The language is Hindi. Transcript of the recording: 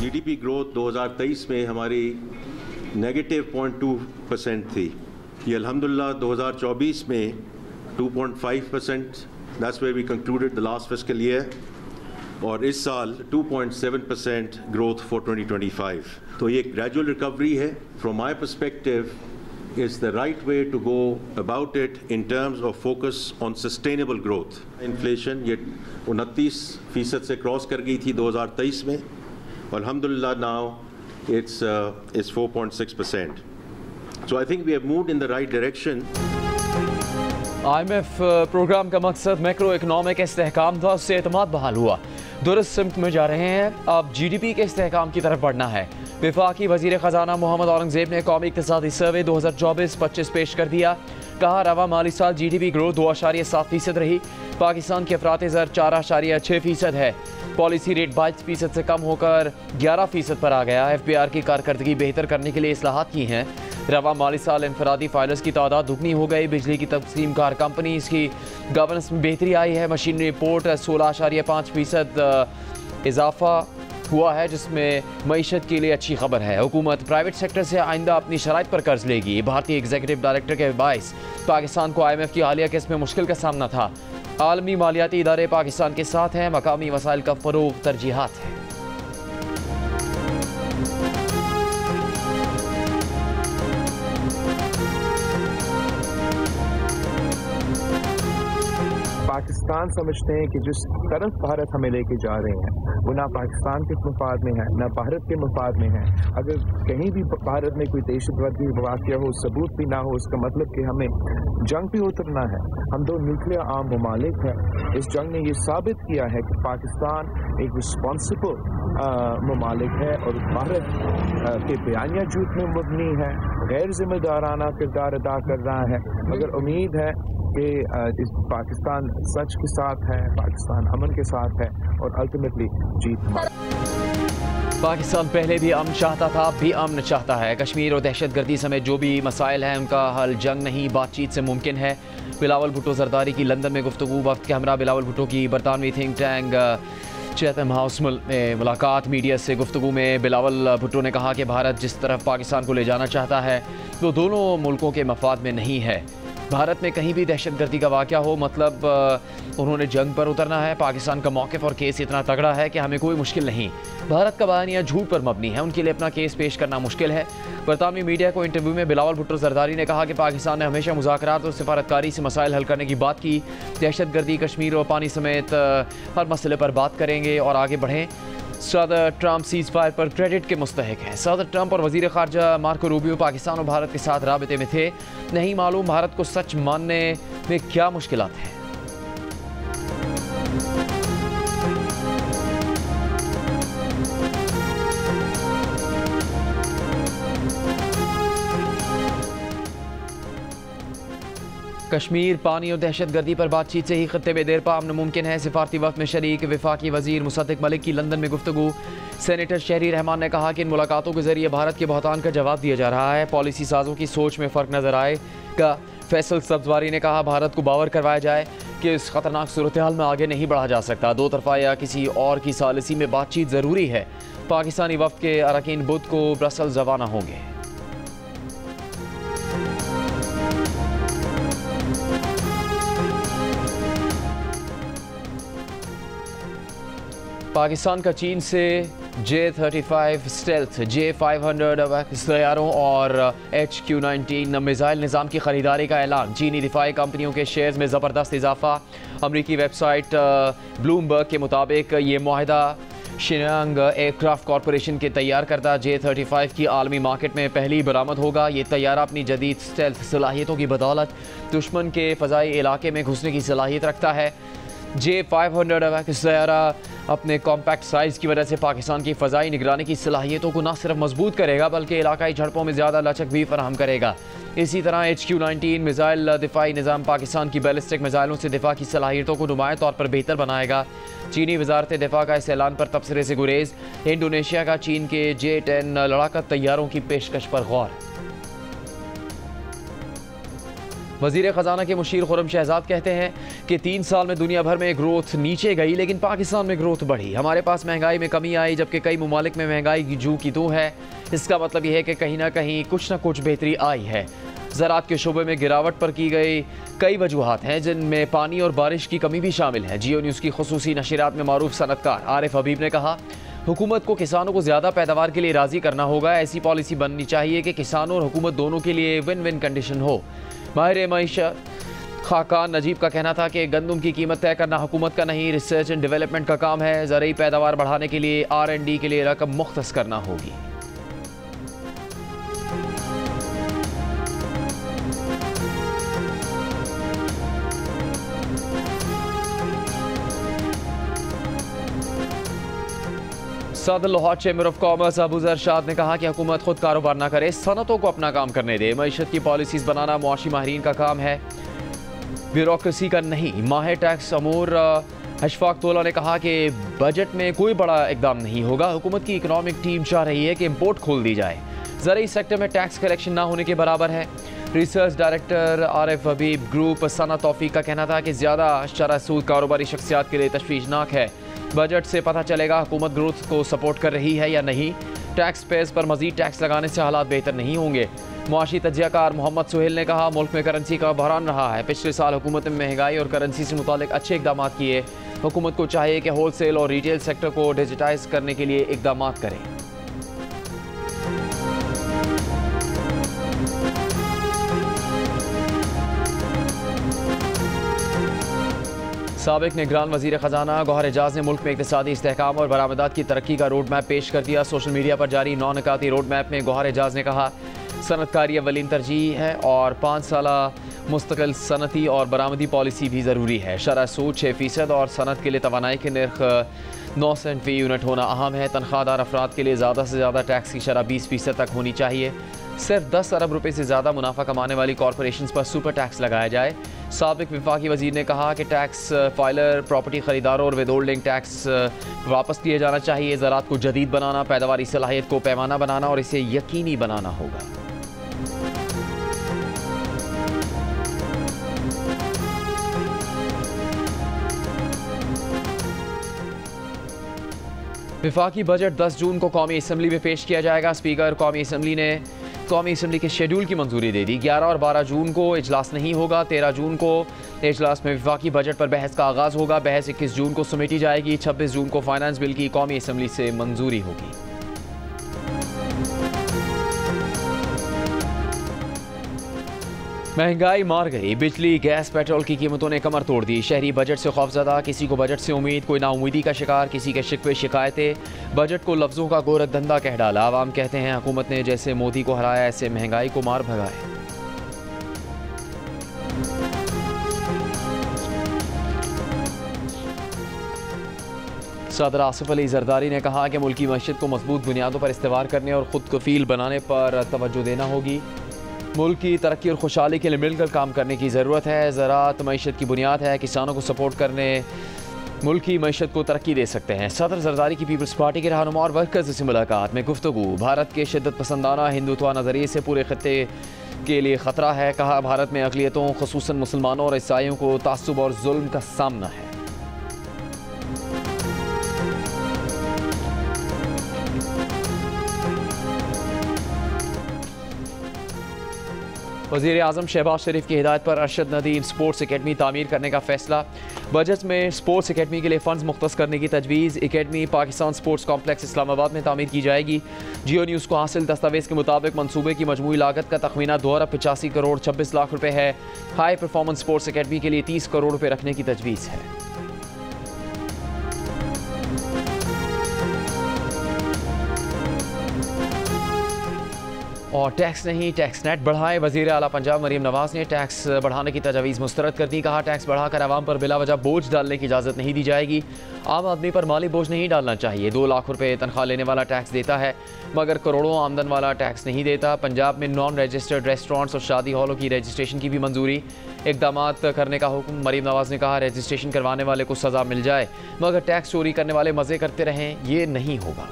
जीडीपी ग्रोथ 2023 में हमारी -0.2% थी। ये अल्हम्दुलिल्लाह 2024 में 2.5%, that's where we concluded the last fiscal year, और इस साल 2.7% ग्रोथ फॉर 2025। तो ये ग्रेजुअल रिकवरी है। From my perspective is the right way to go about it in terms of focus on sustainable growth. Inflation ये 29% से क्रॉस कर गई थी 2023 में, और अल्हम्दुलिल्लाह now it's 4.6%. So I think we have moved in the right direction. IMF programme का मकसद मैक्रो इकनॉमिक इस्तेहकाम था, उससे एतमाद बहाल हुआ, दुरुस्त सिमत में जा रहे हैं। अब GDP के इस्तेहकाम की तरफ बढ़ना है। वफाकी वज़ीर ख़जाना मोहम्मद औरंगज़ेब ने कौमी इक़्तिसादी सर्वे 2024-25 पेश कर दिया। कहा रवा माली साल GDP ग्रोथ 2.7% रही। पाकिस्तान की अफरात ज़र 4.6% है। पॉलिसी रेट 22% से कम होकर 11% पर आ गया। FBR की कारकर्दगी बेहतर करने के लिए इस्लाहात की हैं। रवा माली साल इनफरादी फाइलर्स की तादाद दुगनी हो गई। बिजली की तकसीम कार कंपनी की गवर्नेंस में बेहतरी आई है। मशीनरी रिपोर्ट 16.5% इजाफा हुआ है, जिसमें मईशत के लिए अच्छी खबर है। हुकूमत प्राइवेट सेक्टर से आइंदा अपनी शराइत पर कर्ज लेगी। भारतीय एग्जीक्यूटिव डायरेक्टर के बाइस पाकिस्तान को IMF की हालिया केस में मुश्किल का सामना था। आलमी मालियाती इदारे पाकिस्तान के साथ हैं। मकामी वसाइल का फरोग तरजीहात है। पाकिस्तान समझते हैं कि जिस तरफ भारत हमें लेके जा रहे हैं वो ना पाकिस्तान के मफाद में है ना भारत के मफाद में है। अगर कहीं भी भारत में कोई दहशतगर्दी वाक़या हो, सबूत भी ना हो, इसका मतलब कि हमें जंग पे उतरना है। हम दो न्यूक्लियर आर्म ममालिक हैं। इस जंग ने ये साबित किया है कि पाकिस्तान एक रिस्पॉन्सिबल ममालिक है और भारत के बयानिया झूठ में मुबनी है, गैर जिम्मेदाराना किरदार अदा कर रहा है। मगर उम्मीद है कि इस पाकिस्तान सच के साथ है, पाकिस्तान अमन के साथ है और अल्टीमेटली जीत हमारी। पाकिस्तान पहले भी अमन चाहता था, अब भी अमन चाहता है। कश्मीर और दहशतगर्दी समेत जो भी मसाइल हैं उनका हल जंग नहीं बातचीत से मुमकिन है। बिलावल भुट्टो जरदारी की लंदन में गुफ्तगू। वक्त के हमरा बिलावल भुट्टो की बरतानवी थिंक टैंक चैथम हाउस में मुलाकात। मीडिया से गुफ्तगू में बिलावल भुट्टो ने कहा कि भारत जिस तरफ पाकिस्तान को ले जाना चाहता है वो दोनों मुल्कों के मफाद में नहीं है। भारत में कहीं भी दहशतगर्दी का वाक़या हो, मतलब उन्होंने जंग पर उतरना है। पाकिस्तान का मौक़िफ़ और केस इतना तगड़ा है कि हमें कोई मुश्किल नहीं। भारत का बयानिया झूठ पर मबनी है, उनके लिए अपना केस पेश करना मुश्किल है। बरतानवी मीडिया को इंटरव्यू में बिलावल भुट्टो जरदारी ने कहा कि पाकिस्तान ने हमेशा मुज़ाकरात और सिफारतकारी से मसाइल हल करने की बात की। दहशतगर्दी, कश्मीर और पानी समेत हर मसले पर बात करेंगे और आगे बढ़ें। सदर ट्रंप सीज़ फायर पर क्रेडिट के मुस्तहिक हैं। सदर ट्रंप और वज़ीर ख़ारजा मार्को रूबियो पाकिस्तान और भारत के साथ राबते में थे। नहीं मालूम भारत को सच मानने में क्या मुश्किलात हैं। कश्मीर, पानी और दहशतगर्दी पर बातचीत से ही खत्ते में देर पा अमन मुमकिन है। सिफारती वक्त में शरीक वफाकी वज़ीर मुसद्दिक मलिक की लंदन में गुफ्तगू। सेनेटर शहरी रहमान ने कहा कि इन मुलाकातों के जरिए भारत के बहतान का जवाब दिया जा रहा है। पॉलिसी साजों की सोच में फ़र्क नज़र आएगा। फैसल सब्जवारी ने कहा भारत को बावर करवाया जाए कि इस खतरनाक सूरत हाल में आगे नहीं बढ़ा जा सकता। दो तरफा या किसी और की सालिसी में बातचीत ज़रूरी है। पाकिस्तानी वफ़द के अरकान बुध को ब्रसल्स रवाना होंगे। पाकिस्तान का चीन से J-35 स्टेल्थ, J-500 तैयारों और HQ-19 मिसाइल निज़ाम की ख़रीदारी का ऐलान। चीनी दिफाई कंपनियों के शेयर्स में ज़बरदस्त इजाफा। अमरीकी वेबसाइट ब्लूमबर्ग के मुताबिक ये मुआहदा शिनांग एयरक्राफ्ट कॉरपोरेशन के तैयार करदा J-35 की आलमी मार्केट में पहली बरामद होगा। ये तैयारा अपनी जदीद स्टेल्थ सलाहियतों की बदौलत दुश्मन के फ़ज़ाई इलाके में घुसने की सलाहियत रखता है। J-500 तैयारा अपने कॉम्पैक्ट साइज़ की वजह से पाकिस्तान की फ़ज़ाई निगरानी की सलाहियतों को न सिर्फ मजबूत करेगा बल्कि इलाकाई झड़पों में ज़्यादा लचक भी फराहम करेगा। इसी तरह HQ-19 मिसाइल दिफाई निज़ाम पाकिस्तान की बैलिस्टिक मिसाइलों से दिफा की सलाहियतों को नुमाया तौर पर बेहतर बनाएगा। चीनी वजारत दिफा का इस ऐलान पर तबसरे से गुरेज। इंडोनेशिया का चीन के J-10 लड़ाका तैयारों की पेशकश पर गौर। वज़ीर ख़जाना के मुशीर खुर्रम शहजाद कहते हैं कि 3 साल में दुनिया भर में ग्रोथ नीचे गई लेकिन पाकिस्तान में ग्रोथ बढ़ी। हमारे पास महंगाई में कमी आई जबकि कई ममालिक में महंगाई की जू की तू है। इसका मतलब यह है कि कहीं ना कहीं कुछ ना कुछ बेहतरी आई है। ज़राअत के शोबे में गिरावट पर की गई कई वजूहात हैं जिनमें पानी और बारिश की कमी भी शामिल है। जियो न्यूज़ की खुसूसी नशरियात में मारूफ सनतकार आरिफ हबीब ने कहा, हुकूमत को किसानों को ज़्यादा पैदावार के लिए राज़ी करना होगा। ऐसी पॉलिसी बननी चाहिए कि किसानों और हुकूमत दोनों के लिए विन विन कंडीशन हो। माहिर मईशत खाकान नजीब का कहना था कि गंदम की कीमत तय करना हुकूमत का नहीं, रिसर्च एंड डेवलपमेंट का काम है। ज़रूरी पैदावार बढ़ाने के लिए R&D के लिए रकम मुख्तस करना होगी। सदर Lahore chamber of commerce Abuzar Arshad ने कहा कि हुकूमत खुद कारोबार ना करे, सनतों को अपना काम करने दे। मईशत की पॉलिसीज़ बनाना मुआशी माहिरीन का काम है, ब्यूरोक्रेसी का नहीं। माहिर टैक्स अमूर अशफाक तोला ने कहा कि बजट में कोई बड़ा इकदाम नहीं होगा। हुकूमत की इकनॉमिक टीम चाह रही है कि इम्पोर्ट खोल दी जाए। ज़रूरी सेक्टर में टैक्स कलेक्शन ना होने के बराबर है। रिसर्च डायरेक्टर आरिफ हबीब ग्रुप सना तौफीक का कहना था कि ज़्यादा शरह सूद कारोबारी शख्सियात के लिए तशवीशनाक है। बजट से पता चलेगा हुकूमत ग्रोथ को सपोर्ट कर रही है या नहीं। टैक्स पेयर्स पर मजीद टैक्स लगाने से हालात बेहतर नहीं होंगे। मुआशी तजियाकार मोहम्मद सुहेल ने कहा, मुल्क में करेंसी का बहरान रहा है। पिछले साल हुकूमत ने महंगाई और करेंसी से मुतालिक अच्छे इकदाम किए। हुकूमत को चाहिए कि होल सेल और रिटेल सेक्टर को डिजिटाइज करने के लिए इकदाम करें। साबिक निगरान वज़ीर ख़जाना गौहर एजाज ने मुल्क में इक़्तिसादी इस्तेहकाम और बरामदात की तरक्की का रोड मैप पेश कर दिया। सोशल मीडिया पर जारी 9 निकाती रोड मैप में गौहर एजाज ने कहा, सनतकारी अव्वलीन तरजीह है और 5 साला मुस्तकिल सनती और बरामदी पॉलिसी भी ज़रूरी है। शरह सूद 6% और सनत के लिए तवानाई के नर्ख 9 सेंट फ़ी यूनिट होना अहम है। तनख्वाहदार अफराद के लिए ज़्यादा से ज़्यादा टैक्स की शरह 20% तक होनी चाहिए। सिर्फ 10 अरब रुपये से ज़्यादा मुनाफा कमाने वाली कॉरपोरेशन पर सुपर टैक्स लगाया जाए। साबिक विफाकी वज़ीर ने कहा कि टैक्स फाइलर, प्रॉपर्टी ख़रीदारों और विदहोल्डिंग टैक्स वापस लिए जाना चाहिए। ज़राअत को जदीद बनाना, पैदावारी सलाहियत को पैमाना बनाना और इसे यकीनी बनाना होगा। विफाकी बजट 10 जून को कौमी असम्बली में पेश किया जाएगा। स्पीकर कौमी असम्बली के शेड्यूल की मंजूरी दे दी। 11 और 12 जून को इजलास नहीं होगा। 13 जून को इजलास में विफाकी बजट पर बहस का आगाज़ होगा। बहस 21 जून को समेटी जाएगी। 26 जून को फाइनेंस बिल की कौमी असम्बली से मंजूरी होगी। महंगाई मार गई। बिजली, गैस, पेट्रोल की कीमतों ने कमर तोड़ दी। शहरी बजट से खौफजदा, किसी को बजट से उम्मीद, कोई नाउमीदी का शिकार, किसी के शिकवे शिकायतें। बजट को लफ्ज़ों का गोरख धंधा कह डाला। आवाम कहते हैं हुकूमत ने जैसे मोदी को हराया ऐसे महंगाई को मार भगाए। सदर आसिफ अली जरदारी ने कहा कि मुल्की मईशत को मजबूत बुनियादों पर इस्तेवार करने और खुद कफील बनाने पर तवज्जो देना होगी। मुल्क की तरक्की और खुशहाली के लिए मिलकर काम करने की ज़रूरत है। ज़राअत मईशत की बुनियाद है। किसानों को सपोर्ट करने मुल्क की मईशत को तरक्की दे सकते हैं। सदर जरदारी की पीपल्स पार्टी के रहनुमा और वर्कर्स से मुलाकात में गुफ्तगू। भारत के शिद्दत पसंदाना हिंदुत्व नज़रिए से पूरे खत्ते के लिए ख़तरा है। कहा, भारत में अक़लियतों ख़ुसूसन मुसलमानों और ईसाइयों को तासुब और जुल्म का सामना है। वज़ीर आज़म शहबाज शरीफ की हिदायत पर अरशद नदीम स्पोर्ट्स अकेडमी तामीर करने का फैसला। बजट में स्पोर्ट्स अकेडमी के लिए फ़ंड्स मुख्तस करने की तजवीज़। Academy Pakistan sports complex Islamabad में तामीर की जाएगी। जियो न्यूज़ को हासिल दस्तावेज़ के मुताबिक मनसूबे की मजमूई लागत का तखमीना 2 अरब 85 करोड़ 26 लाख रुपये है। हाई परफॉर्मेंस स्पोर्ट्स अकेडमी के लिए 30 करोड़ रुपये रखने की तजवीज़ है। और टैक्स नहीं, टैक्स नेट बढ़ाए। वज़ीर आला पंजाब मरीम नवाज़ ने टैक्स बढ़ाने की तजवीज़ मुस्तरद कर दी। कहा, टैक्स बढ़ाकर आवाम पर बिला वजह बोझ डालने की इजाज़त नहीं दी जाएगी। आम आदमी पर माली बोझ नहीं डालना चाहिए। 2 लाख रुपये तनख्वाह लेने वाला टैक्स देता है मगर करोड़ों आमदन वाला टैक्स नहीं देता। पंजाब में नॉन रजिस्टर्ड रेस्टोरेंट्स और शादी हॉलों की रजिस्ट्रेशन की भी मंजूरी। इकदाम करने का हुक्म। मरीम नवाज़ ने कहा, रजिस्ट्रेशन करवाने वाले को सज़ा मिल जाए मगर टैक्स चोरी करने वाले मज़े करते रहें, ये नहीं होगा।